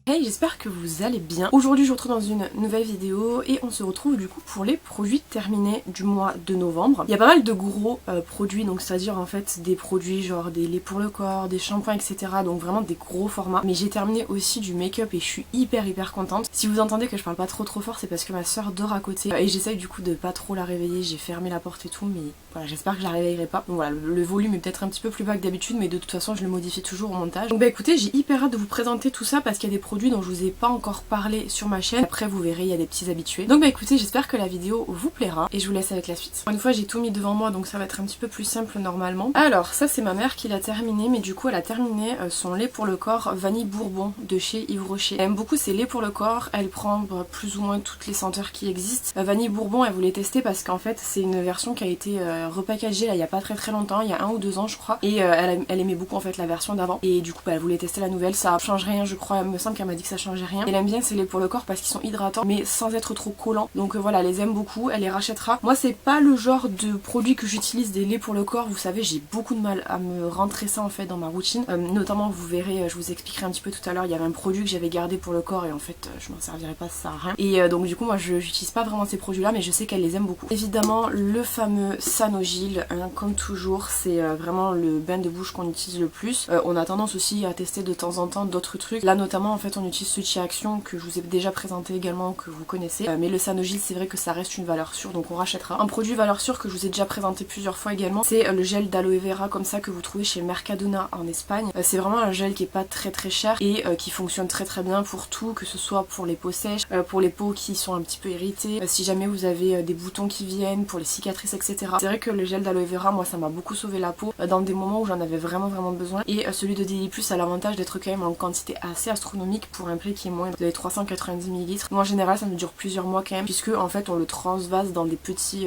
Hey, j'espère que vous allez bien. Aujourd'hui je vous retrouve dans une nouvelle vidéo et on se retrouve du coup pour les produits terminés du mois de novembre. Il y a pas mal de gros produits, donc c'est-à-dire en fait des produits genre des laits pour le corps, des shampoings, etc. Donc vraiment des gros formats. Mais j'ai terminé aussi du make-up et je suis hyper contente. Si vous entendez que je parle pas trop fort, c'est parce que ma soeur dort à côté et j'essaye du coup de pas trop la réveiller. J'ai fermé la porte et tout, mais voilà, j'espère que je la réveillerai pas. Donc voilà, le volume est peut-être un petit peu plus bas que d'habitude, mais de toute façon je le modifie toujours au montage. Donc bah écoutez, j'ai hyper hâte de vous présenter tout ça parce qu'il y a des produits dont je vous ai pas encore parlé sur ma chaîne. Après vous verrez, il y a des petits habitués. Donc bah écoutez, j'espère que la vidéo vous plaira et je vous laisse avec la suite. Une fois j'ai tout mis devant moi, donc ça va être un petit peu plus simple normalement. Alors ça c'est ma mère qui l'a terminé, mais du coup elle a terminé son lait pour le corps vanille bourbon de chez Yves Rocher. Elle aime beaucoup ses laits pour le corps, elle prend plus ou moins toutes les senteurs qui existent. Vanille bourbon elle voulait tester parce qu'en fait c'est une version qui a été repackagée là il y a pas très longtemps, il y a 1 ou 2 ans je crois, et elle aimait beaucoup en fait la version d'avant et du coup bah, elle voulait tester la nouvelle. Ça change rien je crois, il me semble qu'elle m'a dit que ça changeait rien. Elle aime bien ces laits pour le corps parce qu'ils sont hydratants mais sans être trop collants, donc voilà, elle les aime beaucoup, elle les rachètera. Moi c'est pas le genre de produit que j'utilise, des laits pour le corps, vous savez j'ai beaucoup de mal à me rentrer ça en fait dans ma routine, notamment vous verrez, je vous expliquerai un petit peu tout à l'heure, il y avait un produit que j'avais gardé pour le corps et en fait je m'en servirais pas, ça sert à rien, et donc du coup moi j'utilise pas vraiment ces produits là, mais je sais qu'elle les aime beaucoup. Évidemment le fameux Sanogil, hein, comme toujours c'est vraiment le bain de bouche qu'on utilise le plus. On a tendance aussi à tester de temps en temps d'autres trucs, là notamment en fait on utilise Sushi Action que je vous ai déjà présenté également, que vous connaissez, mais le Sanogil c'est vrai que ça reste une valeur sûre, donc on rachètera. Un produit valeur sûre que je vous ai déjà présenté plusieurs fois également, c'est le gel d'aloe vera comme ça que vous trouvez chez Mercadona en Espagne. C'est vraiment un gel qui est pas très cher et qui fonctionne très bien pour tout, que ce soit pour les peaux sèches, pour les peaux qui sont un petit peu irritées, si jamais vous avez des boutons qui viennent, pour les cicatrices, etc. C'est vrai que le gel d'aloe vera, moi ça m'a beaucoup sauvé la peau dans des moments où j'en avais vraiment besoin, et celui de Daily Plus a l'avantage d'être quand même en quantité assez astronomique pour un prix qui est moins de 390 ml. Moi en général ça me dure plusieurs mois quand même, puisque en fait on le transvase dans des petits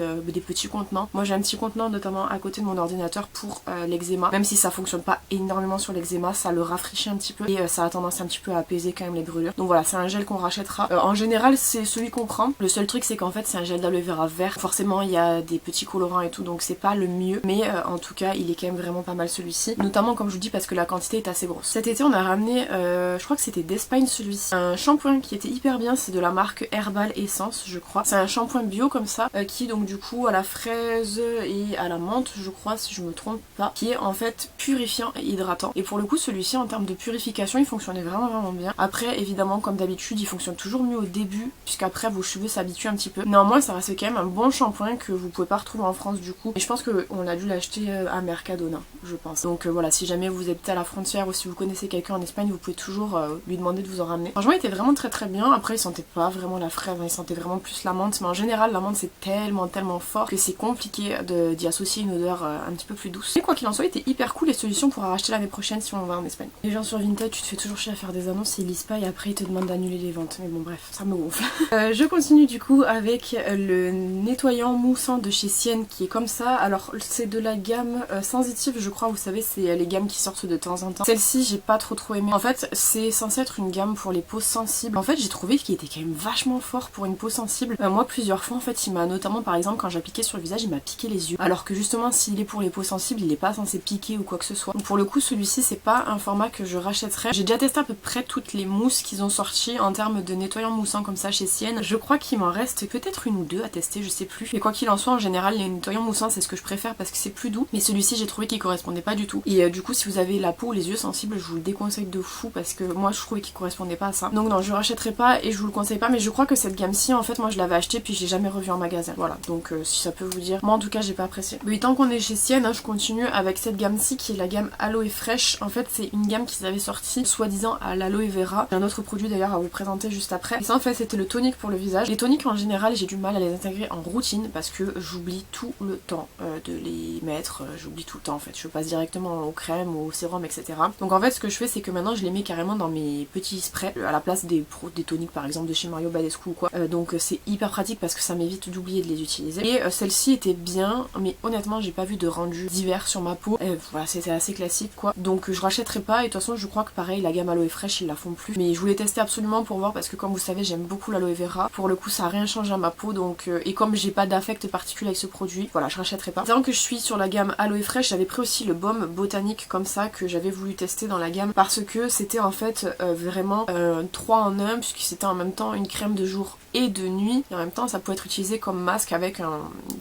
contenants. Moi j'ai un petit contenant notamment à côté de mon ordinateur pour l'eczéma, même si ça fonctionne pas énormément sur l'eczéma, ça le rafraîchit un petit peu et ça a tendance un petit peu à apaiser quand même les brûlures. Donc voilà, c'est un gel qu'on rachètera. En général c'est celui qu'on prend. Le seul truc c'est qu'en fait c'est un gel d'aloe vera vert, forcément il y a des petits colorants et tout, donc c'est pas le mieux, mais en tout cas il est quand même vraiment pas mal celui-ci, notamment comme je vous dis parce que la quantité est assez grosse. Cet été on a ramené, je crois que c'était d'Espagne celui-ci, un shampoing qui était hyper bien, c'est de la marque Herbal Essence je crois. C'est un shampoing bio comme ça, qui donc du coup à la fraise et à la menthe je crois si je me trompe pas, qui est en fait purifiant et hydratant, et pour le coup celui-ci en termes de purification il fonctionnait vraiment bien. Après évidemment comme d'habitude il fonctionne toujours mieux au début puisqu'après vos cheveux s'habituent un petit peu. Néanmoins ça reste quand même un bon shampoing que vous pouvez pas retrouver en France du coup, et je pense qu'on a dû l'acheter à Mercadona je pense. Donc voilà, si jamais vous habitez à la frontière ou si vous connaissez quelqu'un en Espagne, vous pouvez toujours lui demander de vous en ramener. Franchement il était vraiment très bien. Après il sentait pas vraiment la fraise, hein, il sentait vraiment plus la menthe, mais en général la menthe c'est tellement fort que c'est compliqué d'y associer une odeur un petit peu plus douce. Et quoi qu'il en soit il était hyper cool, et solutions pour racheter l'année prochaine si on va en Espagne. Les gens sur Vinted, tu te fais toujours chier à faire des annonces, ils lisent pas et après ils te demandent d'annuler les ventes, mais bon bref, ça me gonfle. Je continue du coup avec le nettoyant moussant de chez Sienne qui est comme ça. Alors c'est de la gamme sensitive je crois, vous savez c'est les gammes qui sortent de temps en temps. Celle-ci j'ai pas trop aimé. En fait c'est censé être une gamme pour les peaux sensibles. En fait j'ai trouvé qu'il était quand même vachement fort pour une peau sensible. Moi plusieurs fois en fait il m'a, notamment par exemple quand j'ai appliqué sur le visage, il m'a piqué les yeux. Alors que justement s'il est pour les peaux sensibles il est pas censé piquer ou quoi que ce soit. Donc pour le coup celui-ci c'est pas un format que je rachèterais. J'ai déjà testé à peu près toutes les mousses qu'ils ont sorties en termes de nettoyant moussant comme ça chez Sienne. Je crois qu'il m'en reste peut-être une ou deux à tester, je sais plus. Et quoi qu'il en soit en général les nettoyants moussants c'est ce que je préfère parce que c'est plus doux. Mais celui-ci j'ai trouvé qu'il correspondait pas du tout. Et du coup si vous avez la peau ou les yeux sensibles je vous le déconseille de fou parce que moi je trouvais qu'il correspondait pas à ça. Donc non je rachèterai pas et je vous le conseille pas, mais je crois que cette gamme-ci en fait moi je l'avais acheté puis j'ai jamais revu en magasin. Voilà, donc si ça peut vous dire. Moi en tout cas j'ai pas apprécié. Mais tant qu'on est chez Sienne, hein, je continue avec cette gamme-ci qui est la gamme Aloe Fresh. En fait c'est une gamme qu'ils avaient sortie soi-disant à l'aloe vera. J'ai un autre produit d'ailleurs à vous présenter juste après. Et ça en fait c'était le tonique pour le visage. Les toniques en général j'ai du mal à les intégrer en routine parce que j'oublie tout le temps de les mettre. J'oublie tout le temps en fait. Je passe directement aux crèmes, au sérum, etc. Donc en fait ce que je fais c'est que maintenant je les mets carrément dans mes petits sprays à la place des toniques par exemple de chez Mario Badescu ou quoi. Donc c'est hyper pratique parce que ça m'évite d'oublier de les utiliser. Et celle-ci était bien, mais honnêtement j'ai pas vu de rendu divers sur ma peau. Voilà, c'était assez classique quoi. Donc je rachèterai pas, et de toute façon je crois que pareil la gamme Aloe Fresh ils la font plus. Mais je voulais tester absolument pour voir parce que comme vous savez j'aime beaucoup l'aloe vera. Pour le coup ça a rien changé à ma peau, donc et comme j'ai pas d'affect particulier avec ce produit, voilà je rachèterai pas. Tant que je suis sur la gamme Aloe Fresh, j'avais pris aussi le baume botanique comme ça que j'avais voulu tester dans la gamme parce que c'était en fait vraiment 3 en 1 puisque c'était en même temps une crème de jour et de nuit et en même temps ça peut être utilisé comme masque avec une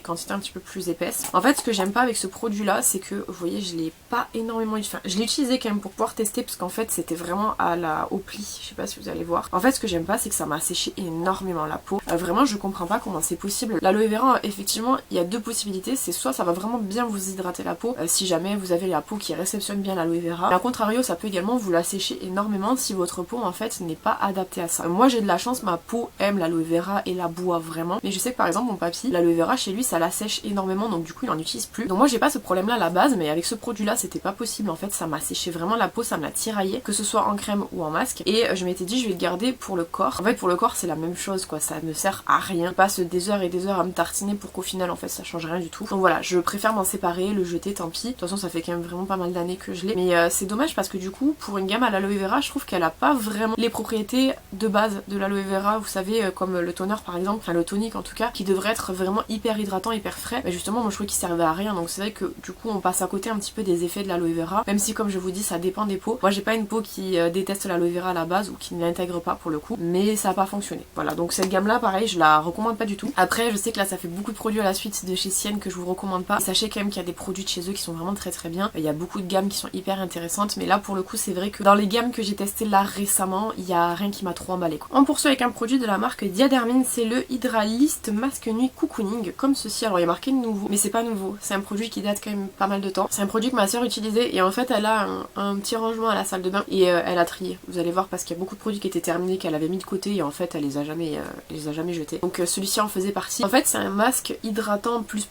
quantité un petit peu plus épaisse. En fait ce que j'aime pas avec ce produit là c'est que vous voyez je l'ai pas énormément utilisé, enfin, je l'ai utilisé quand même pour pouvoir tester parce qu'en fait c'était vraiment au pli, je sais pas si vous allez voir. En fait ce que j'aime pas c'est que ça m'a séché énormément la peau, vraiment je comprends pas comment c'est possible. L'aloe vera effectivement il y a deux possibilités, c'est soit ça va vraiment bien vous hydrater la peau si jamais vous avez la peau qui réceptionne bien l'aloe vera, mais à contrario ça peut également vous la sécher énormément si votre peau en fait n'est pas adaptée à ça. Moi j'ai de la chance, ma peau aime l'aloe vera et la boit vraiment, mais je sais que par exemple mon papy, l'aloe vera chez lui ça la sèche énormément donc du coup il en utilise plus. Donc moi j'ai pas ce problème là à la base, mais avec ce produit là c'était pas possible en fait, ça m'a séché vraiment la peau, ça me l'a tiraillé, que ce soit en crème ou en masque, et je m'étais dit je vais le garder pour le corps. En fait pour le corps c'est la même chose quoi, ça ne sert à rien, je passe des heures et des heures à me tartiner pour qu'au final en fait ça change rien du tout. Donc voilà, je préfère m'en séparer, le jeter, tant pis. De toute façon ça fait quand même vraiment pas mal d'années que je l'ai, mais c'est dommage parce que du coup pour une gamme à l'aloe vera je trouve qu'elle a pas vraiment les propriétés de base de l'aloe vera, vous savez comme le toner par exemple, enfin le tonique en tout cas, qui devrait être vraiment hyper hydratant, hyper frais. Mais justement moi je trouvais qu'il servait à rien, donc c'est vrai que du coup on passe à côté un petit peu des effets de l'aloe vera, même si comme je vous dis ça dépend des peaux. Moi j'ai pas une peau qui déteste l'aloe vera à la base ou qui ne l'intègre pas pour le coup, mais ça a pas fonctionné. Voilà, donc cette gamme là pareil je la recommande pas du tout. Après je sais que là ça fait beaucoup de produits à la suite de chez Sienne que je vous recommande pas. Et sachez quand même qu'il y a des produits de chez eux qui sont vraiment très très bien. Il y a beaucoup de gammes qui sont hyper intéressantes, mais là pour le coup c'est vrai que dans les gammes que j'ai testées là récemment, il y a rien qui m'a trop emballé quoi. On poursuit avec un produit de la marque Diadermine, c'est le Hydralist Masque Nuit Cocooning, comme ceci. Alors il y a marqué nouveau, mais c'est pas nouveau, c'est un produit qui date quand même pas mal de temps. C'est un produit que ma soeur utilisait et en fait elle a un petit rangement à la salle de bain et elle a trié. Vous allez voir parce qu'il y a beaucoup de produits qui étaient terminés qu'elle avait mis de côté et en fait elle les a jamais jetés. Donc celui-ci en faisait partie. En fait c'est un masque hydratant plus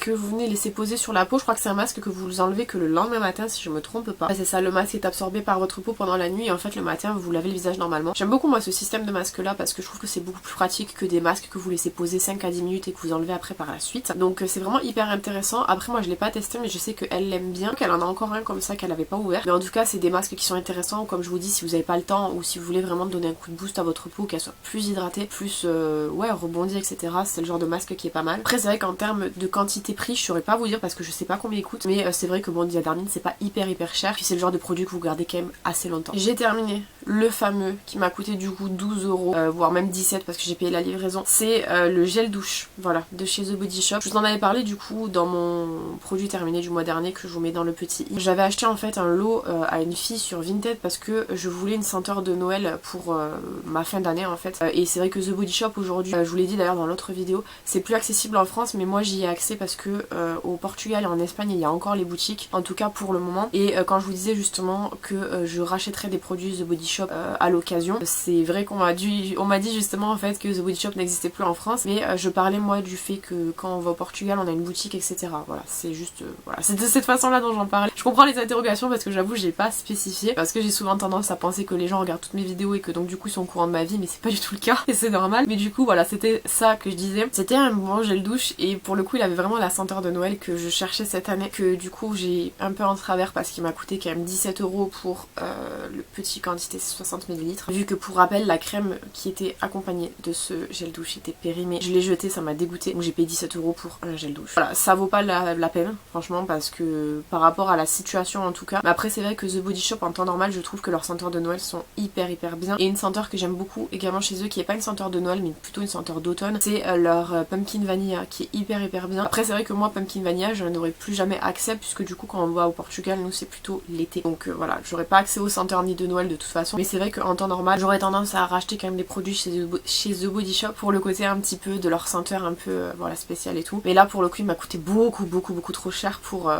que vous venez laisser poser sur la peau. Je crois que c'est un masque que vous enlevez que le lendemain matin si je me trompe pas. C'est ça, le masque est absorbé par votre peau pendant la nuit et en fait le matin vous lavez le visage normalement. J'aime beaucoup moi ce système de masque là parce que je trouve que c'est beaucoup plus pratique que des masques que vous laissez poser 5 à 10 minutes et que vous enlevez après par la suite. Donc c'est vraiment hyper intéressant. Après moi je l'ai pas testé mais je sais qu'elle l'aime bien, qu'elle en a encore un comme ça qu'elle avait pas ouvert. Mais en tout cas c'est des masques qui sont intéressants, comme je vous dis, si vous avez pas le temps ou si vous voulez vraiment donner un coup de boost à votre peau, qu'elle soit plus hydratée, plus ouais rebondie etc. C'est le genre de masque qui est pas mal. Après c'est vrai qu'en termes de quantité prix je saurais pas vous dire parce que je sais pas combien il coûte, mais c'est vrai que bon Diadermine c'est pas hyper cher, puis c'est le genre de produit que vous gardez quand même assez longtemps. J'ai terminé le fameux qui m'a coûté du coup 12 €, voire même 17 parce que j'ai payé la livraison. C'est le gel douche, voilà, de chez The Body Shop. Je vous en avais parlé du coup dans mon produit terminé du mois dernier que je vous mets dans le petit i. J'avais acheté en fait un lot à une fille sur Vinted parce que je voulais une senteur de Noël pour ma fin d'année en fait. Et c'est vrai que The Body Shop aujourd'hui, je vous l'ai dit d'ailleurs dans l'autre vidéo, c'est plus accessible en France, mais moi j'y ai accès parce que au Portugal et en Espagne il y a encore les boutiques, en tout cas pour le moment. Et quand je vous disais justement que je rachèterais des produits The Body Shop à l'occasion, c'est vrai qu'on m'a dit justement en fait que The Body Shop n'existait plus en France, mais je parlais moi du fait que quand on va au Portugal on a une boutique etc. Voilà, c'est juste voilà, c'est de cette façon là dont j'en parlais. Je comprends les interrogations parce que j'avoue j'ai pas spécifié, parce que j'ai souvent tendance à penser que les gens regardent toutes mes vidéos et que donc du coup ils sont au courant de ma vie, mais c'est pas du tout le cas et c'est normal. Mais du coup voilà, c'était ça que je disais, c'était un bon gel douche et pour le coup il avait vraiment la senteur de Noël que je cherchais cette année, que du coup j'ai un peu en travers parce qu'il m'a coûté quand même 17 € pour le petit quantité 60 ml. Vu que pour rappel la crème qui était accompagnée de ce gel douche était périmée, je l'ai jeté, ça m'a dégoûté, donc j'ai payé 17 € pour un gel douche. Voilà, ça vaut pas la peine franchement parce que par rapport à la situation en tout cas. Mais après c'est vrai que The Body Shop en temps normal je trouve que leurs senteurs de Noël sont hyper bien. Et une senteur que j'aime beaucoup également chez eux qui est pas une senteur de Noël mais plutôt une senteur d'automne, c'est leur Pumpkin Vanilla qui est hyper bien. Après c'est vrai que moi Pumpkin Vanilla je n'aurai plus jamais accès puisque du coup quand on va au Portugal nous c'est plutôt l'été. Donc voilà, j'aurais pas accès aux senteurs ni de Noël de toute façon. Mais c'est vrai qu'en temps normal j'aurais tendance à racheter quand même des produits chez The Body Shop pour le côté un petit peu de leur senteur un peu voilà spécial et tout. Mais là pour le coup il m'a coûté beaucoup trop cher pour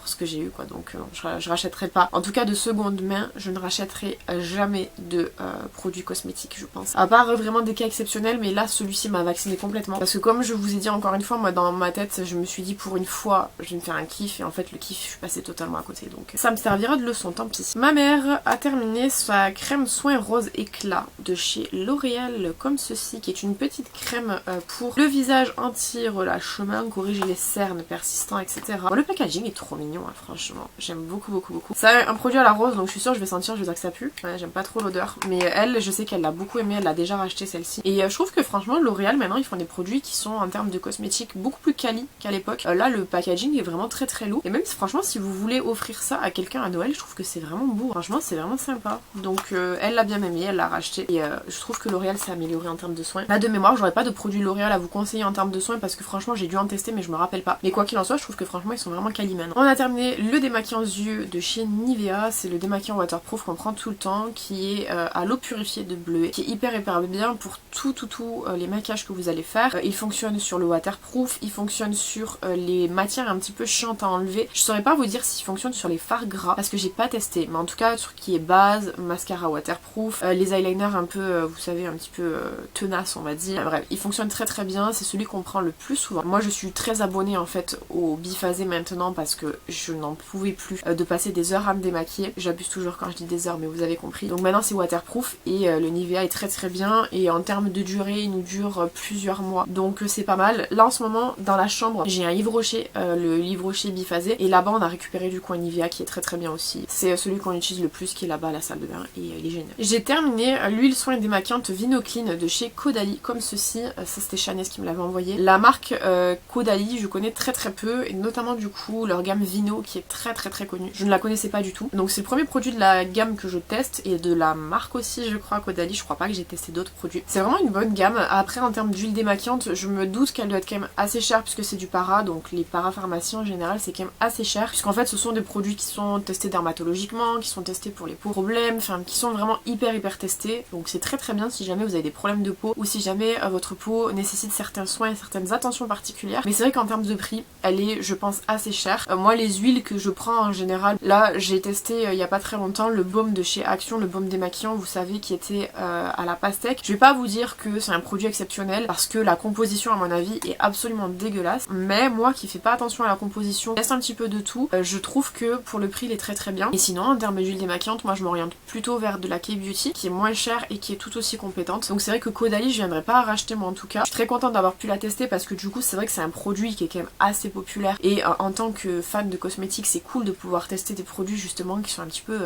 ce que j'ai eu quoi, donc je rachèterai pas, en tout cas de seconde main je ne rachèterai jamais de produits cosmétiques je pense, à part vraiment des cas exceptionnels, mais là celui-ci m'a vacciné complètement parce que comme je vous ai dit encore une fois, moi dans ma tête je me suis dit pour une fois je vais me faire un kiff et en fait le kiff je suis passée totalement à côté, donc ça me servira de leçon, tant pis. Ma mère a terminé sa crème soin rose éclat de chez L'Oréal comme ceci, qui est une petite crème pour le visage anti-relâchement, corriger les cernes persistants etc. Bon, le packaging est trop mignon. mignon, hein, franchement. J'aime beaucoup, beaucoup, beaucoup. C'est un produit à la rose, donc je suis sûre que je vais sentir, je vais dire que ça pue. Ouais, j'aime pas trop l'odeur. Mais elle, je sais qu'elle l'a beaucoup aimé, elle l'a déjà racheté celle-ci. Et je trouve que franchement, L'Oréal, maintenant, ils font des produits qui sont en termes de cosmétiques beaucoup plus quali qu'à l'époque. Là, le packaging est vraiment très très lourd. Et même, franchement, si vous voulez offrir ça à quelqu'un à Noël, je trouve que c'est vraiment beau. Franchement, c'est vraiment sympa. Donc, elle l'a bien aimé, elle l'a racheté. Et je trouve que L'Oréal s'est amélioré en termes de soins. Là, de mémoire, j'aurais pas de produits L'Oréal à vous conseiller en termes de soins parce que franchement, j'ai dû en tester, mais je me rappelle pas. Mais quoi qu'il en soit, je trouve que franchement, ils sont vraiment quali maintenant. On a terminé le démaquillant yeux de chez Nivea. C'est le démaquillant waterproof qu'on prend tout le temps, qui est à l'eau purifiée de bleuet, qui est hyper bien pour tous les maquillages que vous allez faire. Il fonctionne sur le waterproof, il fonctionne sur les matières un petit peu chiantes à enlever. Je saurais pas vous dire s'il fonctionne sur les fards gras parce que j'ai pas testé, mais en tout cas sur qui est base, mascara waterproof, les eyeliners un peu, vous savez, un petit peu tenaces on va dire. Bref, il fonctionne très bien, c'est celui qu'on prend le plus souvent. Moi je suis très abonnée en fait au biphasé maintenant parce que je n'en pouvais plus de passer des heures à me démaquiller. J'abuse toujours quand je dis des heures, mais vous avez compris. Donc maintenant c'est waterproof et le Nivea est très bien et en termes de durée il nous dure plusieurs mois, donc c'est pas mal. Là en ce moment dans la chambre j'ai un Yves Rocher, le Yves Rocher biphasé, et là-bas on a récupéré du coup un Nivea qui est très bien aussi. C'est celui qu'on utilise le plus, qui est là-bas à la salle de bain, et il est génial. J'ai terminé l'huile soin démaquillante Vino Clean de chez Caudalie comme ceci. Ça c'était Chanès qui me l'avait envoyé. La marque Caudalie je connais très peu, et notamment du coup leur gamme Vino qui est très connue. Je ne la connaissais pas du tout, donc c'est le premier produit de la gamme que je teste, et de la marque aussi je crois, Caudalie. Je crois pas que j'ai testé d'autres produits. C'est vraiment une bonne gamme. Après en termes d'huile démaquillante, je me doute qu'elle doit être quand même assez chère puisque c'est du para, donc les parapharmacies en général c'est quand même assez cher, puisqu'en fait ce sont des produits qui sont testés dermatologiquement, qui sont testés pour les problèmes, enfin qui sont vraiment hyper testés, donc c'est très bien si jamais vous avez des problèmes de peau ou si jamais votre peau nécessite certains soins et certaines attentions particulières. Mais c'est vrai qu'en termes de prix, elle est je pense assez chère. Moi les huiles que je prends en général, là j'ai testé il y a pas très longtemps le baume de chez Action, le baume démaquillant, vous savez, qui était à la pastèque. Je vais pas vous dire que c'est un produit exceptionnel parce que la composition à mon avis est absolument dégueulasse, mais moi qui fais pas attention à la composition, je teste un petit peu de tout, je trouve que pour le prix il est très bien. Et sinon en termes d'huile démaquillante, moi je m'oriente plutôt vers de la K-Beauty qui est moins chère et qui est tout aussi compétente. Donc c'est vrai que Caudalie je viendrai pas à racheter moi en tout cas. Je suis très contente d'avoir pu la tester parce que du coup c'est vrai que c'est un produit qui est quand même assez populaire, et en tant que fan de cosmétiques c'est cool de pouvoir tester des produits justement qui sont un petit peu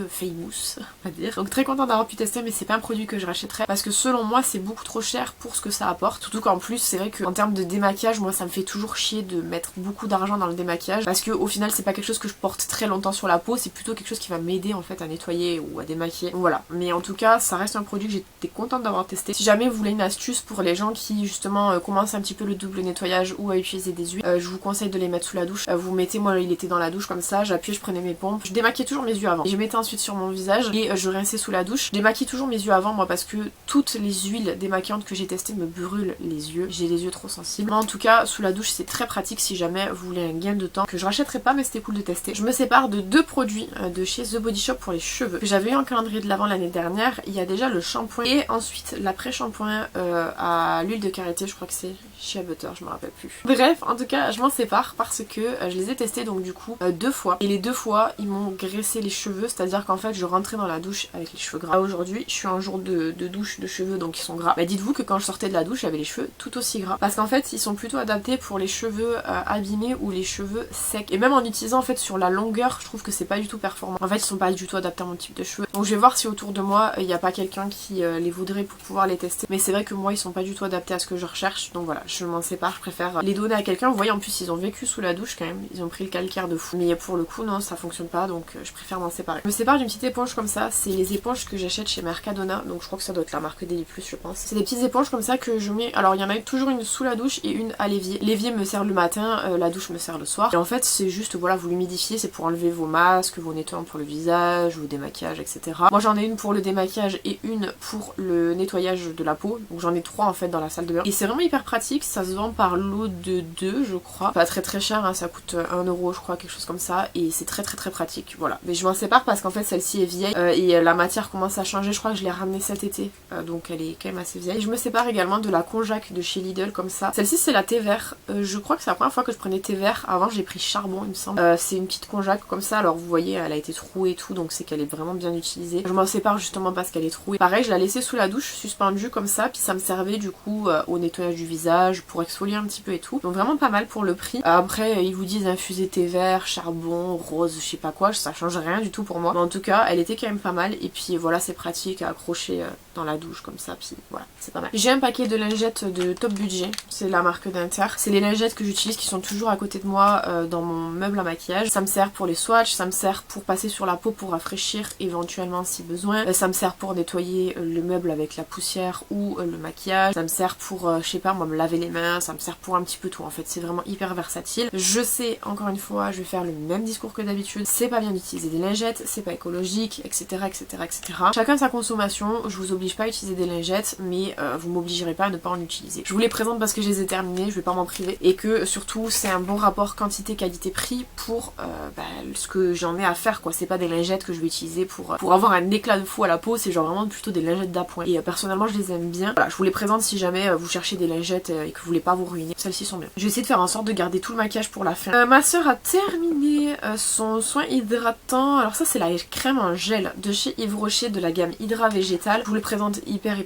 famous on va dire. Donc très contente d'avoir pu tester, mais c'est pas un produit que je rachèterais parce que selon moi c'est beaucoup trop cher pour ce que ça apporte. Surtout qu'en plus c'est vrai qu'en termes de démaquillage, moi ça me fait toujours chier de mettre beaucoup d'argent dans le démaquillage parce que au final c'est pas quelque chose que je porte très longtemps sur la peau, c'est plutôt quelque chose qui va m'aider en fait à nettoyer ou à démaquiller. Donc voilà, mais en tout cas ça reste un produit que j'étais contente d'avoir testé. Si jamais vous voulez une astuce pour les gens qui justement commencent un petit peu le double nettoyage ou à utiliser des huiles, je vous conseille de les mettre sous la douche. Vous mettez, moi il était dans la douche comme ça, j'appuyais, je prenais mes pompes, je démaquillais toujours mes yeux avant et je mettais ensuite sur mon visage et je rinçais sous la douche. Je démaquille toujours mes yeux avant moi parce que toutes les huiles démaquillantes que j'ai testées me brûlent les yeux, j'ai les yeux trop sensibles. Mais en tout cas sous la douche c'est très pratique si jamais vous voulez un gain de temps, que je rachèterai pas mais c'était cool de tester. Je me sépare de deux produits de chez The Body Shop pour les cheveux que j'avais eu en calendrier de l'avant l'année dernière. Il y a déjà le shampoing et ensuite l'après-shampoing à l'huile de karité, je crois que c'est Shea Butter, je me rappelle plus. Bref, en tout cas je m'en sépare parce que je les ai testés donc du coup 2 fois, et les 2 fois ils m'ont graissé les cheveux, c'est à dire qu'en fait je rentrais dans la douche avec les cheveux gras. Aujourd'hui je suis un jour de douche de cheveux donc ils sont gras. Bah dites-vous que quand je sortais de la douche j'avais les cheveux tout aussi gras parce qu'en fait ils sont plutôt adaptés pour les cheveux abîmés ou les cheveux secs, et même en utilisant en fait sur la longueur je trouve que c'est pas du tout performant. En fait ils sont pas du tout adaptés à mon type de cheveux, donc je vais voir si autour de moi il n'y a pas quelqu'un qui les voudrait pour pouvoir les tester, mais c'est vrai que moi ils sont pas du tout adaptés à ce que je recherche, donc voilà je m'en sépare, je préfère les donner à quelqu'un. Vous voyez en plus ils ont vécu sous la douche quand même, ils ont pris le calcaire de fou, mais pour le coup non ça fonctionne pas, donc je préfère m'en séparer. Je me sépare d'une petite éponge comme ça, c'est les éponges que j'achète chez Mercadona, donc je crois que ça doit être la marque Deli Plus je pense. C'est des petites éponges comme ça que je mets, alors il y en a toujours une sous la douche et une à l'évier. L'évier me sert le matin, la douche me sert le soir, et en fait c'est juste voilà vous l'humidifiez, c'est pour enlever vos masques, vos nettoyants pour le visage, vos démaquillages etc. Moi j'en ai une pour le démaquillage et une pour le nettoyage de la peau, donc j'en ai 3 en fait dans la salle de bain, et c'est vraiment hyper pratique, ça se vend par lot de 2 je crois, pas très cher hein, ça coûte 1 euro je crois, quelque chose comme ça, et c'est très pratique, voilà. Mais je m'en sépare parce qu'en fait celle-ci est vieille et la matière commence à changer, je crois que je l'ai ramenée cet été, donc elle est quand même assez vieille. Et je me sépare également de la Konjac de chez Lidl comme ça, celle-ci c'est la thé vert, je crois que c'est la première fois que je prenais thé vert, avant j'ai pris charbon il me semble, c'est une petite Konjac comme ça, alors vous voyez elle a été trouée et tout, donc c'est qu'elle est vraiment bien utilisée. Je m'en sépare justement parce qu'elle est trouée. Pareil je la laissais sous la douche suspendue comme ça, puis ça me servait du coup au nettoyage du visage, visage pour exfolier un petit peu et tout. Donc vraiment pas mal pour le prix. Après ils vous disent infuser thé vert, charbon, rose, je sais pas quoi, ça change rien du tout pour moi. Mais en tout cas elle était quand même pas mal et puis voilà, c'est pratique à accrocher dans la douche comme ça, puis voilà, c'est pas mal. J'ai un paquet de lingettes de Top Budget, c'est la marque d'Inter. C'est les lingettes que j'utilise qui sont toujours à côté de moi dans mon meuble à maquillage. Ça me sert pour les swatchs, ça me sert pour passer sur la peau pour rafraîchir éventuellement si besoin. Ça me sert pour nettoyer le meuble avec la poussière ou le maquillage. Ça me sert pour, je sais pas moi, me laver les mains, ça me sert pour un petit peu tout en fait. C'est vraiment hyper versatile. Je sais, encore une fois, je vais faire le même discours que d'habitude. C'est pas bien d'utiliser des lingettes, c'est pas écologique, etc. etc. etc. Chacun sa consommation, je vous oblige pas à utiliser des lingettes, mais vous m'obligerez pas à ne pas en utiliser. Je vous les présente parce que je les ai terminées, je vais pas m'en priver, et que surtout c'est un bon rapport quantité qualité-prix pour ce que j'en ai à faire quoi. C'est pas des lingettes que je vais utiliser pour avoir un éclat de fou à la peau, c'est genre vraiment plutôt des lingettes d'appoint. Et personnellement je les aime bien. Voilà, je vous les présente si jamais vous cherchez des lingettes et que vous voulez pas vous ruiner. Celles-ci sont bien. Je vais essayer de faire en sorte de garder tout le maquillage pour la fin. Ma soeur a terminé son soin hydratant. Alors ça c'est la crème en gel de chez Yves Rocher de la gamme Hydra Végétal. Je vous le présente hyper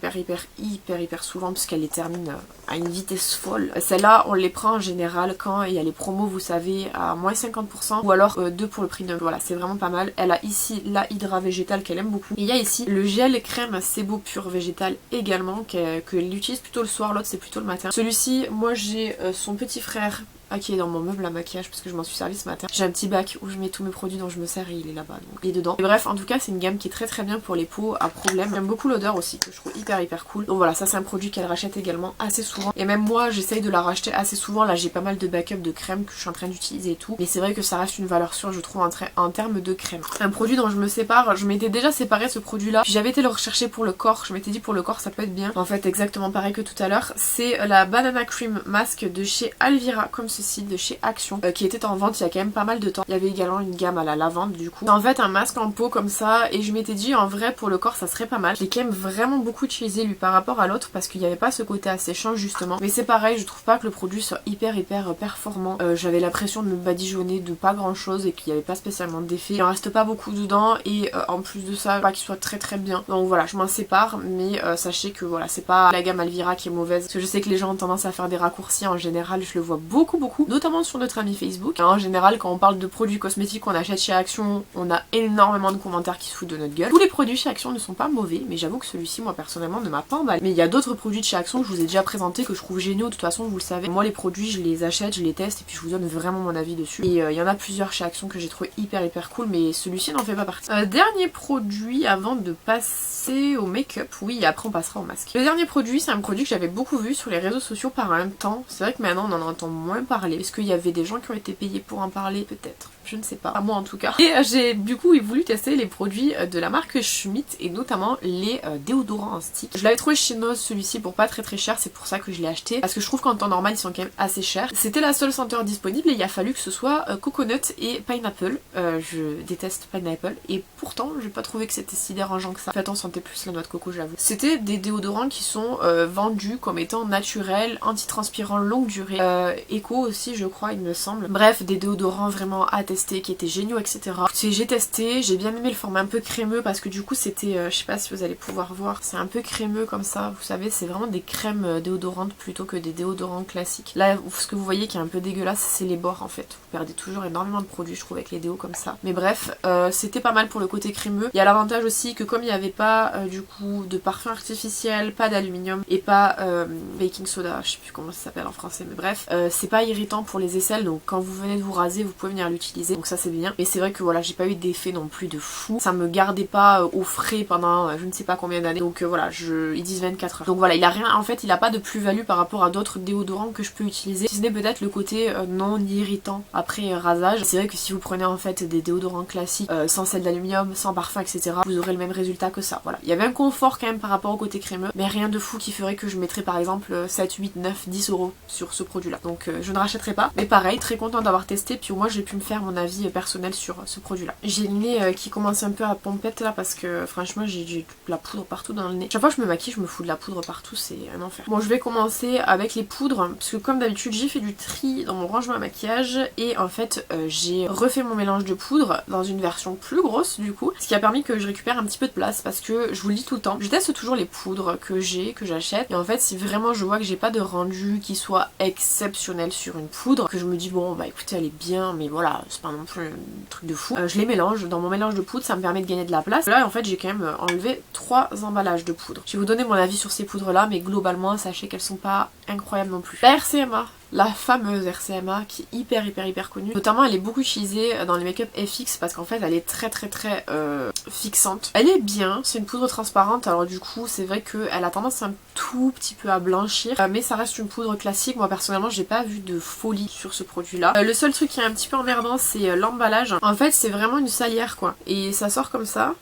souvent puisqu'elle les termine à une vitesse folle. Celle-là on les prend en général quand il y a les promos, vous savez, à moins 50% ou alors 2 pour le prix de... Voilà, c'est vraiment pas mal. Elle a ici la Hydra Végétal qu'elle aime beaucoup. Et il y a ici le gel crème Sebo Pur Végétal également qu'elle utilise plutôt le soir, l'autre c'est plutôt le matin. Celui-ci, moi j'ai son petit frère qui est dans mon meuble à maquillage parce que je m'en suis servi ce matin. J'ai un petit bac où je mets tous mes produits dont je me sers et il est là-bas, donc il est dedans. Et bref, en tout cas c'est une gamme qui est très bien pour les peaux à problème. J'aime beaucoup l'odeur aussi que je trouve hyper cool. Donc voilà, ça c'est un produit qu'elle rachète également assez souvent. Et même moi j'essaye de la racheter assez souvent. Là j'ai pas mal de backup de crème que je suis en train d'utiliser et tout. Mais c'est vrai que ça reste une valeur sûre je trouve en termes de crème. Un produit dont je me sépare, je m'étais déjà séparé ce produit là. Puis j'avais été le rechercher pour le corps. Je m'étais dit pour le corps ça peut être bien. En fait exactement pareil que tout à l'heure. C'est la Banana Cream Mask de chez Alvira, comme ceci, de chez Action. Qui était en vente il y a quand même pas mal de temps. Il y avait également une gamme à la lavande du coup. C'est en fait un masque en peau comme ça et je m'étais dit en vrai pour le corps ça serait pas mal. Je l'ai quand même vraiment beaucoup utilisé lui par rapport à l'autre parce qu'il n'y avait pas ce côté asséchant justement. Mais c'est pareil, je trouve pas que le produit soit hyper performant. J'avais l'impression de me badigeonner de pas grand chose et qu'il n'y avait pas spécialement d'effet. Il en reste pas beaucoup dedans et en plus de ça pas qu'il soit très bien. Donc voilà, je m'en sépare mais sachez que voilà, c'est pas la gamme Alvira qui est mauvaise parce que je sais que les gens ont tendance à faire des raccourcis en général, je le vois beaucoup notamment sur notre ami Facebook. En général quand on parle de produits cosmétiques qu'on achète chez Action, on a énormément de commentaires qui se foutent de notre gueule. Tous les produits chez Action ne sont pas mauvais, mais j'avoue que celui-ci moi personnellement ne m'a pas emballé. Mais il y a d'autres produits de chez Action que je vous ai déjà présentés que je trouve géniaux, de toute façon vous le savez. Moi les produits je les achète, je les teste et puis je vous donne vraiment mon avis dessus. Et il y en a plusieurs chez Action que j'ai trouvé hyper cool, mais celui-ci n'en fait pas partie. Dernier produit avant de passer au make-up, oui, et après on passera au masque. Le dernier produit c'est un produit que j'avais beaucoup vu sur les réseaux sociaux par un temps. C'est vrai que maintenant on en entend moins parler. Est-ce qu'il y avait des gens qui ont été payés pour en parler? Peut-être. Je ne sais pas, à moi en tout cas. Et j'ai du coup voulu tester les produits de la marque Schmitt et notamment les déodorants en stick. Je l'avais trouvé chez Nose celui-ci pour pas très cher, c'est pour ça que je l'ai acheté parce que je trouve qu'en temps normal ils sont quand même assez chers. C'était la seule senteur disponible et il a fallu que ce soit coconut et pineapple. Je déteste pineapple et pourtant j'ai pas trouvé que c'était si dérangeant que ça. Faites on sentait plus la noix de coco j'avoue. C'était des déodorants qui sont vendus comme étant naturels, antitranspirants longue durée, éco aussi je crois il me semble. Bref, des déodorants vraiment à tester qui étaient géniaux etc. J'ai testé, j'ai bien aimé le format un peu crémeux parce que du coup c'était, je sais pas si vous allez pouvoir voir, c'est un peu crémeux comme ça, vous savez c'est vraiment des crèmes déodorantes plutôt que des déodorants classiques. Là ce que vous voyez qui est un peu dégueulasse c'est les bords en fait, vous perdez toujours énormément de produits je trouve avec les déos comme ça. Mais bref, c'était pas mal pour le côté crémeux. Il y a l'avantage aussi que comme il n'y avait pas du coup de parfum artificiel, pas d'aluminium et pas baking soda, je sais plus comment ça s'appelle en français mais bref, c'est pas irritant pour les aisselles donc quand vous venez de vous raser vous pouvez venir l'utiliser. Donc ça c'est bien. Mais c'est vrai que voilà, j'ai pas eu d'effet non plus de fou. Ça me gardait pas au frais pendant je ne sais pas combien d'années. Donc voilà, ils disent 24 heures. Donc voilà, il a rien, en fait il a pas de plus-value par rapport à d'autres déodorants que je peux utiliser. Si ce n'est peut-être le côté non irritant après rasage. C'est vrai que si vous prenez en fait des déodorants classiques sans sel d'aluminium, sans parfum etc, vous aurez le même résultat que ça. Voilà. Il y avait un confort quand même par rapport au côté crémeux, mais rien de fou qui ferait que je mettrais par exemple 7, 8, 9, 10 euros sur ce produit là. Donc je ne rachèterai pas. Mais pareil, très contente d'avoir testé, puis au moins j'ai pu me faire mon avis personnel sur ce produit là. J'ai le nez qui commence un peu à pompette là parce que franchement j'ai de la poudre partout dans le nez. Chaque fois que je me maquille je me fous de la poudre partout, c'est un enfer. Bon, je vais commencer avec les poudres parce que comme d'habitude j'ai fait du tri dans mon rangement à maquillage et en fait j'ai refait mon mélange de poudre dans une version plus grosse du coup, ce qui a permis que je récupère un petit peu de place parce que je vous le dis tout le temps, je teste toujours les poudres que j'achète et en fait si vraiment je vois que j'ai pas de rendu qui soit exceptionnel sur une poudre, que je me dis bon bah écoutez elle est bien mais voilà c'est pas non plus un truc de fou, je les mélange dans mon mélange de poudre, ça me permet de gagner de la place. Là en fait j'ai quand même enlevé 3 emballages de poudre. Je vais vous donner mon avis sur ces poudres là mais globalement sachez qu'elles sont pas incroyables non plus. La RCMA, la fameuse RCMA qui est hyper connue, notamment elle est beaucoup utilisée dans les make-up FX parce qu'en fait elle est très fixante. Elle est bien, c'est une poudre transparente alors du coup c'est vrai qu'elle a tendance un tout petit peu à blanchir mais ça reste une poudre classique. Moi personnellement j'ai pas vu de folie sur ce produit là. Le seul truc qui est un petit peu emmerdant c'est l'emballage. En fait c'est vraiment une salière quoi et ça sort comme ça.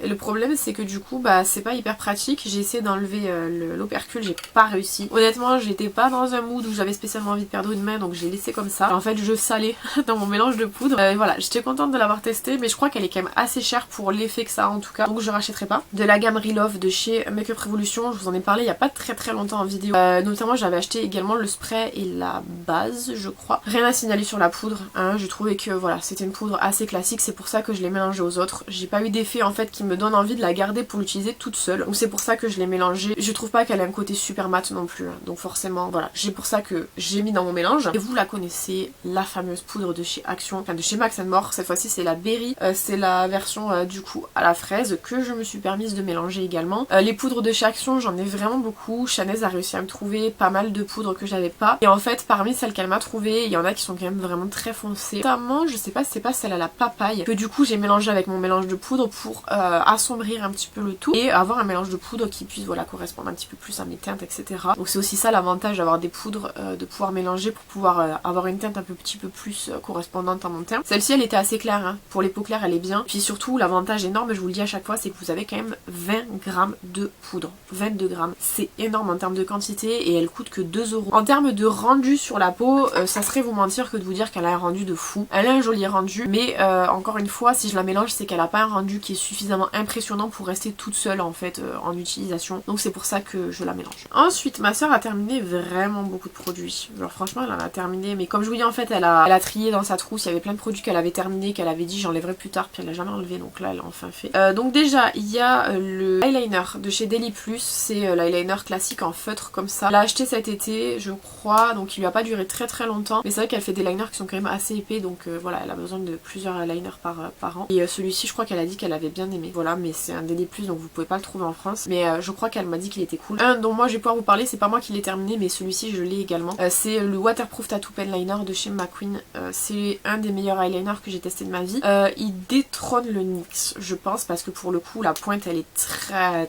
Et le problème c'est que du coup bah c'est pas hyper pratique, j'ai essayé d'enlever l'opercule, j'ai pas réussi. Honnêtement j'étais pas dans un mood où j'avais spécialement envie de perdre une main donc j'ai laissé comme ça. En fait je salais dans mon mélange de poudre. Voilà, j'étais contente de l'avoir testé mais je crois qu'elle est quand même assez chère pour l'effet que ça a en tout cas. Donc je rachèterai pas. De la gamme Relove de chez Makeup Revolution, je vous en ai parlé il y a pas très longtemps en vidéo. Notamment j'avais acheté également le spray et la base je crois. Rien à signaler sur la poudre, hein. Je trouvais que voilà c'était une poudre assez classique, c'est pour ça que je l'ai mélangée aux autres. J'ai pas eu d'effet en fait qui me donne envie de la garder pour l'utiliser toute seule, donc c'est pour ça que je l'ai mélangée. Je trouve pas qu'elle ait un côté super mat non plus, hein. Donc forcément voilà, c'est pour ça que j'ai mis dans mon mélange. Et vous la connaissez, la fameuse poudre de chez Action, enfin de chez Max More, cette fois-ci c'est la Berry, c'est la version du coup à la fraise que je me suis permise de mélanger également. Les poudres de chez Action j'en ai vraiment beaucoup, Chanez a réussi à me trouver pas mal de poudres que j'avais pas, et en fait parmi celles qu'elle m'a trouvées, il y en a qui sont quand même vraiment très foncées, notamment je sais pas si c'est pas celle à la papaye, que du coup j'ai mélangé avec mon mélange de poudre pour assombrir un petit peu le tout et avoir un mélange de poudre qui puisse voilà correspondre un petit peu plus à mes teintes etc. Donc c'est aussi ça l'avantage d'avoir des poudres, de pouvoir mélanger pour pouvoir avoir une teinte un petit peu plus correspondante à mon teint. Celle-ci elle était assez claire, hein. Pour les peaux claires elle est bien, puis surtout l'avantage énorme, je vous le dis à chaque fois, c'est que vous avez quand même 20 grammes de poudre, 22 grammes, c'est énorme en termes de quantité et elle coûte que 2 €. En termes de rendu sur la peau, ça serait vous mentir que de vous dire qu'elle a un rendu de fou. Elle a un joli rendu mais encore une fois si je la mélange c'est qu'elle a pas un rendu qui est suffisamment impressionnant pour rester toute seule en fait en utilisation, donc c'est pour ça que je la mélange. Ensuite ma soeur a terminé vraiment beaucoup de produits, genre franchement elle en a terminé, mais comme je vous dis en fait elle a trié dans sa trousse, il y avait plein de produits qu'elle avait terminé, qu'elle avait dit j'enlèverai plus tard, puis elle l'a jamais enlevé, donc là elle a enfin fait. Donc déjà il y a le eyeliner de chez Deli Plus, c'est l'eyeliner classique en feutre comme ça, elle l'a acheté cet été je crois, donc il lui a pas duré très longtemps, mais c'est vrai qu'elle fait des liners qui sont quand même assez épais, donc voilà elle a besoin de plusieurs eyeliners par an, et celui-ci je crois qu'elle a dit qu'elle avait bien aimé, voilà, mais c'est un Deli Plus donc vous pouvez pas le trouver en France, mais je crois qu'elle m'a dit qu'il était cool. Un dont moi je vais pouvoir vous parler, c'est pas moi qui l'ai terminé mais celui-ci je l'ai également, c'est le Waterproof Tattoo Pen Liner de chez McQueen. C'est un des meilleurs eyeliners que j'ai testé de ma vie. Il détrône le NYX je pense parce que pour le coup la pointe elle est très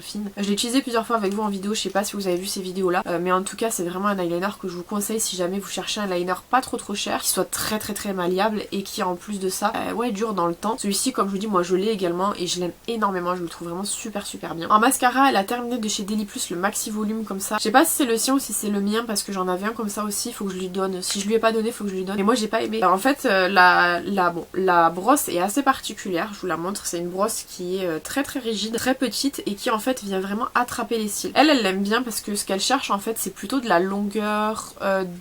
fine. Je l'ai utilisé plusieurs fois avec vous en vidéo, je sais pas si vous avez vu ces vidéos là, mais en tout cas c'est vraiment un eyeliner que je vous conseille si jamais vous cherchez un liner pas trop cher, qui soit très malléable et qui en plus de ça ouais dure dans le temps. Celui-ci comme je vous dis moi je l'ai également et je l'aime énormément, je le trouve vraiment super bien. En mascara elle a terminé de chez Deli Plus le Maxi Volume comme ça, je sais pas si c'est le sien ou si c'est le mien parce que j'en avais un comme ça aussi, faut que je lui donne, si je lui ai pas donné faut que je lui donne, et moi j'ai pas aimé. En fait la brosse est assez particulière, je vous la montre, c'est une brosse qui est très rigide, très petite et qui en fait vient vraiment attraper les cils. Elle l'aime bien parce que ce qu'elle cherche en fait c'est plutôt de la longueur,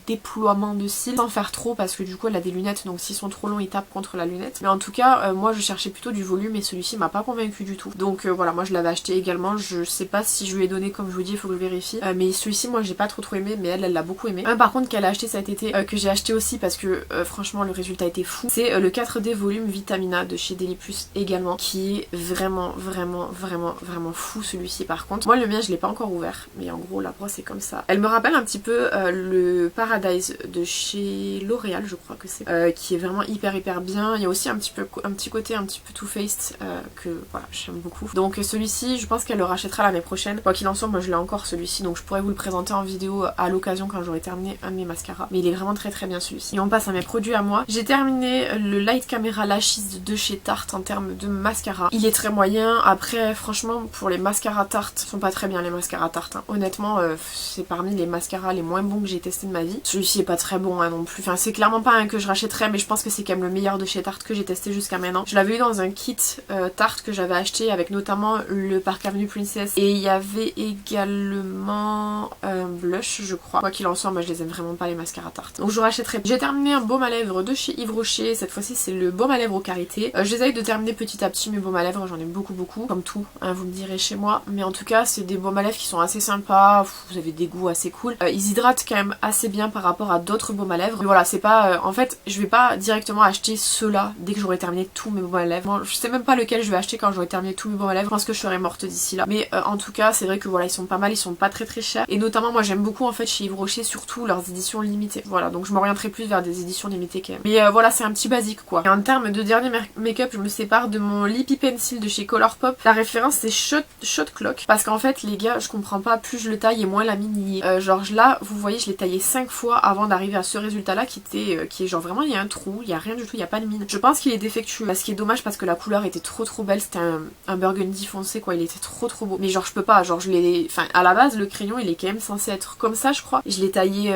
déploiement de cils sans faire trop parce que du coup elle a des lunettes donc s'ils sont trop longs ils tapent contre la lunette, mais en tout cas moi je cherchais plutôt du volume et celui-ci m'a pas convaincu du tout, donc voilà moi je l'avais acheté également, je sais pas si je lui ai donné comme je vous dis, il faut que je vérifie, mais celui-ci moi j'ai pas trop aimé mais elle l'a beaucoup aimé. Un par contre qu'elle a acheté cet été, que j'ai acheté aussi parce que franchement le résultat était fou, c'est le 4D volume Vitamina de chez Deli Plus également, qui est vraiment fou celui-ci. Par contre moi le mien je l'ai pas encore ouvert, mais en gros la brosse est comme ça, elle me rappelle un petit peu le Paradise de chez L'Oréal je crois que c'est, qui est vraiment hyper bien. Il y a aussi un petit côté un petit peu Too Faced Mist que voilà j'aime beaucoup. Donc celui-ci je pense qu'elle le rachètera l'année prochaine. Quoi qu'il en soit moi je l'ai encore celui-ci, donc je pourrais vous le présenter en vidéo à l'occasion quand j'aurai terminé un de mes mascaras. Mais il est vraiment très très bien celui-ci. Et on passe à mes produits à moi. J'ai terminé le Light Camera Lashes de chez Tarte en termes de mascara. Il est très moyen. Après franchement pour les mascaras Tarte, ils sont pas très bien les mascaras Tarte. Hein. Honnêtement c'est parmi les mascaras les moins bons que j'ai testé de ma vie. Celui-ci est pas très bon hein, non plus. Enfin c'est clairement pas un que je rachèterais, mais je pense que c'est quand même le meilleur de chez Tarte que j'ai testé jusqu'à maintenant. Je l'avais eu dans un kit Tarte que j'avais acheté avec notamment le Park Avenue Princess, et il y avait également un blush je crois. Quoi qu'il en soit moi je les aime vraiment pas les mascaras Tarte, donc je rachèterai. J'ai terminé un baume à lèvres de chez Yves Rocher. Cette fois-ci c'est le baume à lèvres au karité. J'essaye de terminer petit à petit mes baumes à lèvres, j'en ai beaucoup comme tout hein, vous me direz chez moi, mais en tout cas c'est des baumes à lèvres qui sont assez sympas. Vous avez des goûts assez cool. Ils hydratent quand même assez bien par rapport à d'autres baumes à lèvres, mais voilà c'est pas en fait je vais pas directement acheter ceux-là dès que j'aurai terminé tous mes baumes à lèvres. Bon, je sais même pas lequel je vais acheter quand j'aurai terminé tous mes baumes à lèvres. Je pense que je serai morte d'ici là, mais en tout cas c'est vrai que voilà ils sont pas mal, ils sont pas très chers, et notamment moi j'aime beaucoup en fait chez Yves Rocher surtout leurs éditions limitées. Voilà donc je m'orienterai plus vers des éditions limitées quand même, mais voilà c'est un petit basique quoi. Et en termes de dernier make-up je me sépare de mon Lippy Pencil de chez Colourpop. La référence c'est Shot Clock, parce qu'en fait les gars je comprends pas, plus je le taille et moins la mine y est. Genre là vous voyez je l'ai taillé 5 fois avant d'arriver à ce résultat là qui est genre vraiment il y a un trou, il y a rien du tout, il y a pas de mine. Je pense qu'il est défectueux, ce qui est dommage parce que la couleur était trop belle, c'était un burgundy foncé quoi, il était trop beau. Mais genre je peux pas, genre je l'ai, enfin à la base le crayon il est quand même censé être comme ça je crois. Je l'ai taillé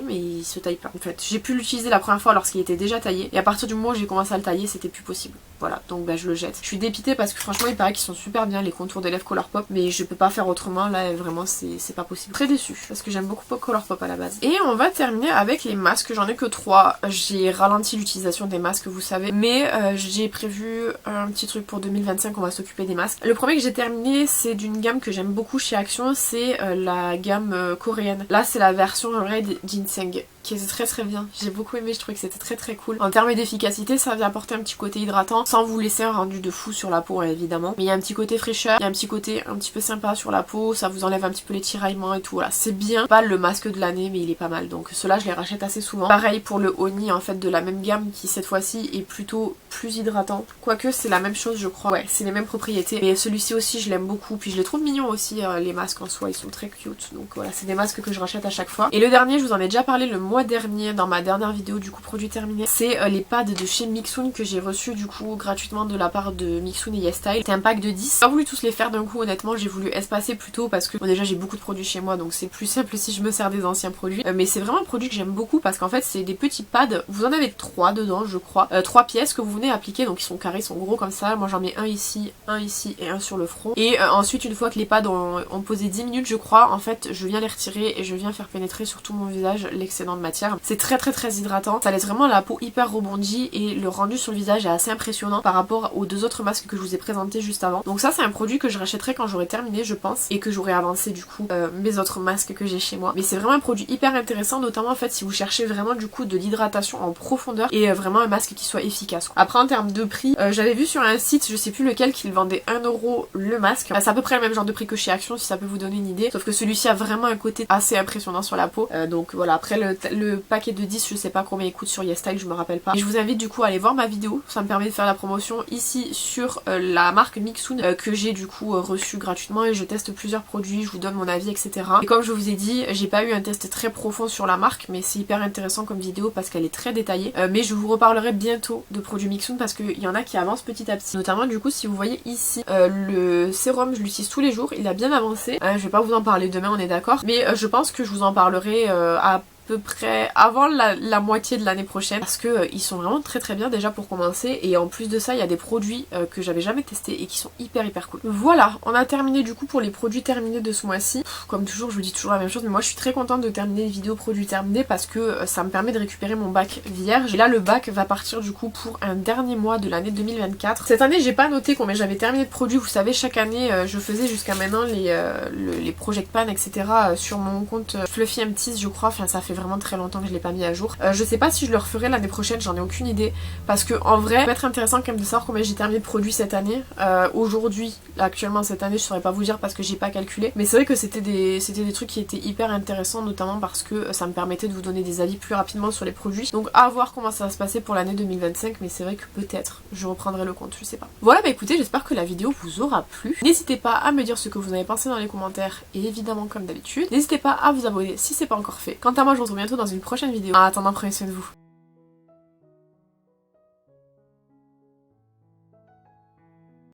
mais il se taille pas en fait. J'ai pu l'utiliser la première fois lorsqu'il était déjà taillé, et à partir du moment où j'ai commencé à le tailler c'était plus possible. Voilà donc bah je le jette. Je suis dépitée parce que franchement il paraît qu'ils sont super bien les contours des lèvres Colourpop, mais je peux pas faire autrement là, vraiment c'est pas possible. Très déçue parce que j'aime beaucoup Colourpop à la base. Et on va terminer avec les masques, j'en ai que 3. J'ai ralenti l'utilisation des masques vous savez, mais j'ai prévu un petit truc pour 2025, on va s'occuper des masques. Le premier que j'ai terminé c'est d'une gamme que j'aime beaucoup chez Action, c'est la gamme coréenne. Là c'est la version Red Ginseng qui est très bien, j'ai beaucoup aimé, je trouvais que c'était très cool. En termes d'efficacité ça vient apporter un petit côté hydratant sans vous laisser un rendu de fou sur la peau évidemment, mais il y a un petit côté fraîcheur, il y a un petit côté un petit peu sympa sur la peau, ça vous enlève un petit peu les tiraillements et tout, voilà c'est bien. Pas le masque de l'année mais il est pas mal, donc ceux-là je les rachète assez souvent. Pareil pour le Oni en fait de la même gamme qui cette fois-ci est plutôt plus hydratant, quoique c'est la même chose je crois, ouais c'est les mêmes propriétés, mais celui-ci aussi je l'aime beaucoup, puis je les trouve mignons aussi les masques en soi, ils sont très cute, donc voilà c'est des masques que je rachète à chaque fois. Et le dernier je vous en ai déjà parlé le mois dernier dans ma dernière vidéo du coup produit terminé, c'est les pads de chez Mixun que j'ai reçu du coup gratuitement de la part de Mixun et YesStyle. C'est un pack de 10, j'ai pas voulu tous les faire d'un coup honnêtement, j'ai voulu espacer plutôt parce que bon, déjà j'ai beaucoup de produits chez moi donc c'est plus simple si je me sers des anciens produits, mais c'est vraiment un produit que j'aime beaucoup parce qu'en fait c'est des petits pads, vous en avez 3 dedans je crois, 3 pièces que vous venez appliquer, donc ils sont carrés, ils sont gros comme ça, moi j'en mets un ici et un sur le front, et ensuite une fois que les pads ont posé 10 minutes je crois, en fait je viens les retirer et je viens faire pénétrer sur tout mon visage l'excédent de matière. C'est très hydratant, ça laisse vraiment la peau hyper rebondie et le rendu sur le visage est assez impressionnant par rapport aux 2 autres masques que je vous ai présentés juste avant. Donc ça c'est un produit que je rachèterai quand j'aurai terminé je pense, et que j'aurai avancé du coup mes autres masques que j'ai chez moi. Mais c'est vraiment un produit hyper intéressant, notamment en fait si vous cherchez vraiment du coup de l'hydratation en profondeur et vraiment un masque qui soit efficace. Après en termes de prix, j'avais vu sur un site, je sais plus lequel, qu'il vendait 1 € le masque. C'est à peu près le même genre de prix que chez Action si ça peut vous donner une idée, sauf que celui-ci a vraiment un côté assez impressionnant sur la peau. Donc voilà, après le paquet de 10 je sais pas combien il coûte sur YesStyle, je me rappelle pas. Et je vous invite du coup à aller voir ma vidéo, ça me permet de faire la promotion ici sur la marque Mixun que j'ai du coup reçu gratuitement, et je teste plusieurs produits, je vous donne mon avis etc. Et comme je vous ai dit, j'ai pas eu un test très profond sur la marque, mais c'est hyper intéressant comme vidéo parce qu'elle est très détaillée. Mais je vous reparlerai bientôt de produits Mixun parce qu'il y en a qui avancent petit à petit. Notamment du coup si vous voyez ici le sérum, je l'utilise tous les jours, il a bien avancé. Je vais pas vous en parler demain on est d'accord, mais je pense que je vous en parlerai à peu près avant la moitié de l'année prochaine, parce que ils sont vraiment très bien déjà pour commencer, et en plus de ça il y a des produits que j'avais jamais testés et qui sont hyper cool. Voilà, on a terminé du coup pour les produits terminés de ce mois-ci. Comme toujours je vous dis toujours la même chose, mais moi je suis très contente de terminer les vidéos produits terminés parce que ça me permet de récupérer mon bac vierge, et là le bac va partir du coup pour un dernier mois de l'année 2024. Cette année j'ai pas noté combien j'avais terminé de produits, vous savez chaque année je faisais jusqu'à maintenant les project pan etc sur mon compte Fluffy M6 je crois, enfin ça fait vraiment très longtemps que je l'ai pas mis à jour. Je sais pas si je le referai l'année prochaine, j'en ai aucune idée, parce que en vrai, ça peut être intéressant quand même de savoir combien j'ai terminé de produits cette année. Aujourd'hui, actuellement cette année, je saurais pas vous dire parce que j'ai pas calculé, mais c'est vrai que c'était des trucs qui étaient hyper intéressants, notamment parce que ça me permettait de vous donner des avis plus rapidement sur les produits. Donc à voir comment ça va se passer pour l'année 2025, mais c'est vrai que peut-être je reprendrai le compte, je sais pas. Voilà, bah écoutez, j'espère que la vidéo vous aura plu. N'hésitez pas à me dire ce que vous avez pensé dans les commentaires, et évidemment comme d'habitude, n'hésitez pas à vous abonner si c'est pas encore fait. Quant à moi, je vous retrouve bientôt dans une prochaine vidéo. En attendant, prenez soin de vous.